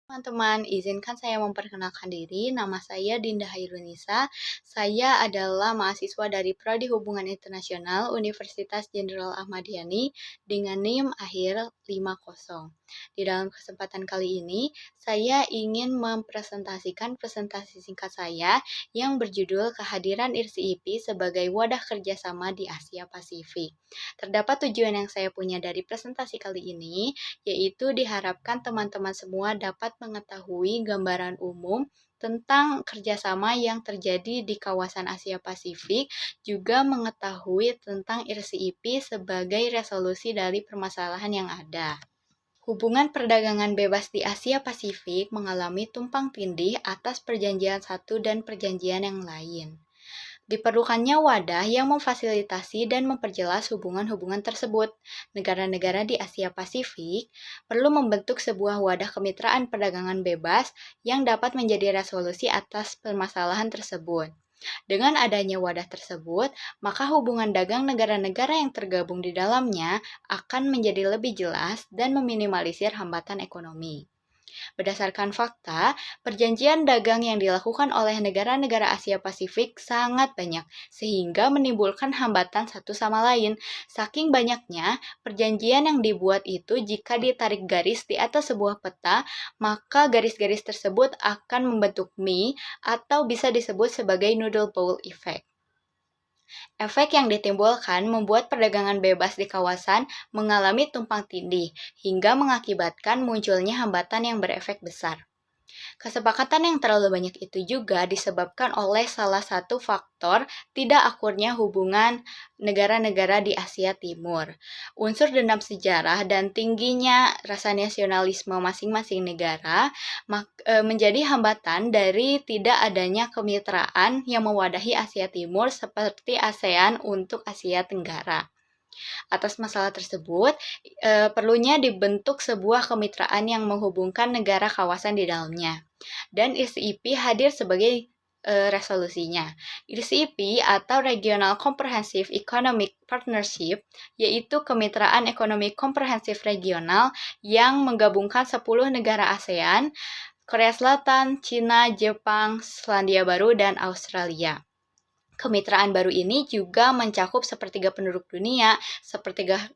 Teman-teman, izinkan saya memperkenalkan diri. Nama saya Dinda Hairunisa. Saya adalah mahasiswa dari Prodi Hubungan Internasional Universitas Jenderal Ahmad Yani dengan NIM akhir 50. Di dalam kesempatan kali ini, saya ingin mempresentasikan presentasi singkat saya yang berjudul Kehadiran IRSI-IP sebagai wadah kerjasama di Asia Pasifik. Terdapat tujuan yang saya punya dari presentasi kali ini, yaitu diharapkan teman-teman semua dapat mengetahui gambaran umum tentang kerjasama yang terjadi di kawasan Asia Pasifik, juga mengetahui tentang IRSI-IP sebagai resolusi dari permasalahan yang ada. Hubungan perdagangan bebas di Asia Pasifik mengalami tumpang tindih atas perjanjian satu dan perjanjian yang lain. Diperlukannya wadah yang memfasilitasi dan memperjelas hubungan-hubungan tersebut. Negara-negara di Asia Pasifik perlu membentuk sebuah wadah kemitraan perdagangan bebas yang dapat menjadi resolusi atas permasalahan tersebut. Dengan adanya wadah tersebut, maka hubungan dagang negara-negara yang tergabung di dalamnya akan menjadi lebih jelas dan meminimalisir hambatan ekonomi. Berdasarkan fakta, perjanjian dagang yang dilakukan oleh negara-negara Asia Pasifik sangat banyak, sehingga menimbulkan hambatan satu sama lain. Saking banyaknya, perjanjian yang dibuat itu jika ditarik garis di atas sebuah peta, maka garis-garis tersebut akan membentuk mie atau bisa disebut sebagai noodle bowl effect. Efek yang ditimbulkan membuat perdagangan bebas di kawasan mengalami tumpang tindih, hingga mengakibatkan munculnya hambatan yang berefek besar. Kesepakatan yang terlalu banyak itu juga disebabkan oleh salah satu faktor tidak akurnya hubungan negara-negara di Asia Timur. Unsur dendam sejarah dan tingginya rasa nasionalisme masing-masing negara menjadi hambatan dari tidak adanya kemitraan yang mewadahi Asia Timur seperti ASEAN untuk Asia Tenggara. Atas masalah tersebut, perlunya dibentuk sebuah kemitraan yang menghubungkan negara kawasan di dalamnya. Dan IRSI-IP hadir sebagai resolusinya. IRSI-IP atau Regional Comprehensive Economic Partnership, yaitu kemitraan ekonomi komprehensif regional yang menggabungkan 10 negara ASEAN, Korea Selatan, Cina, Jepang, Selandia Baru, dan Australia. Kemitraan baru ini juga mencakup sepertiga penduduk dunia, sepertiga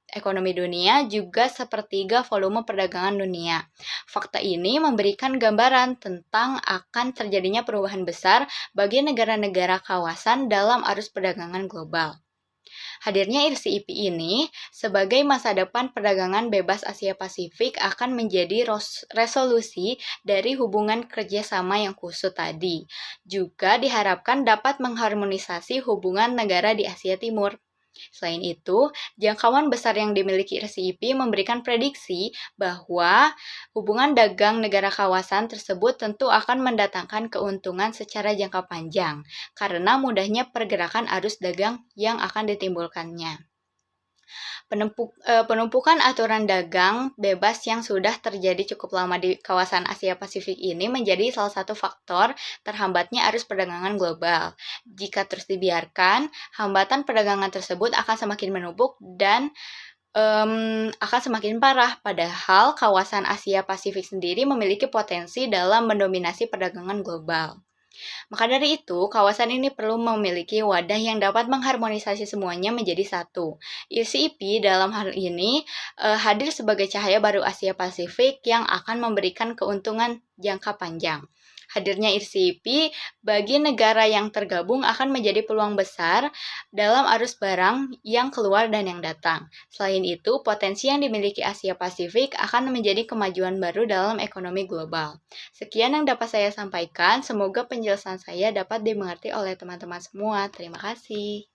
ekonomi dunia, juga sepertiga volume perdagangan dunia. Fakta ini memberikan gambaran tentang akan terjadinya perubahan besar bagi negara-negara kawasan dalam arus perdagangan global. Hadirnya IRSI-IP ini sebagai masa depan perdagangan bebas Asia Pasifik akan menjadi resolusi dari hubungan kerjasama yang kusut tadi. Juga diharapkan dapat mengharmonisasi hubungan negara di Asia Timur. Selain itu, jangkauan besar yang dimiliki IRSI-IP memberikan prediksi bahwa hubungan dagang negara kawasan tersebut tentu akan mendatangkan keuntungan secara jangka panjang karena mudahnya pergerakan arus dagang yang akan ditimbulkannya. Penumpukan aturan dagang bebas yang sudah terjadi cukup lama di kawasan Asia Pasifik ini menjadi salah satu faktor terhambatnya arus perdagangan global. Jika terus dibiarkan, hambatan perdagangan tersebut akan semakin menumpuk dan akan semakin parah, padahal kawasan Asia Pasifik sendiri memiliki potensi dalam mendominasi perdagangan global. Maka dari itu, kawasan ini perlu memiliki wadah yang dapat mengharmonisasi semuanya menjadi satu. IRSI-IP dalam hal ini hadir sebagai cahaya baru Asia Pasifik yang akan memberikan keuntungan jangka panjang. Hadirnya IRSI-IP bagi negara yang tergabung akan menjadi peluang besar dalam arus barang yang keluar dan yang datang. Selain itu, potensi yang dimiliki Asia Pasifik akan menjadi kemajuan baru dalam ekonomi global. Sekian yang dapat saya sampaikan, semoga penjelasan saya dapat dimengerti oleh teman-teman semua. Terima kasih.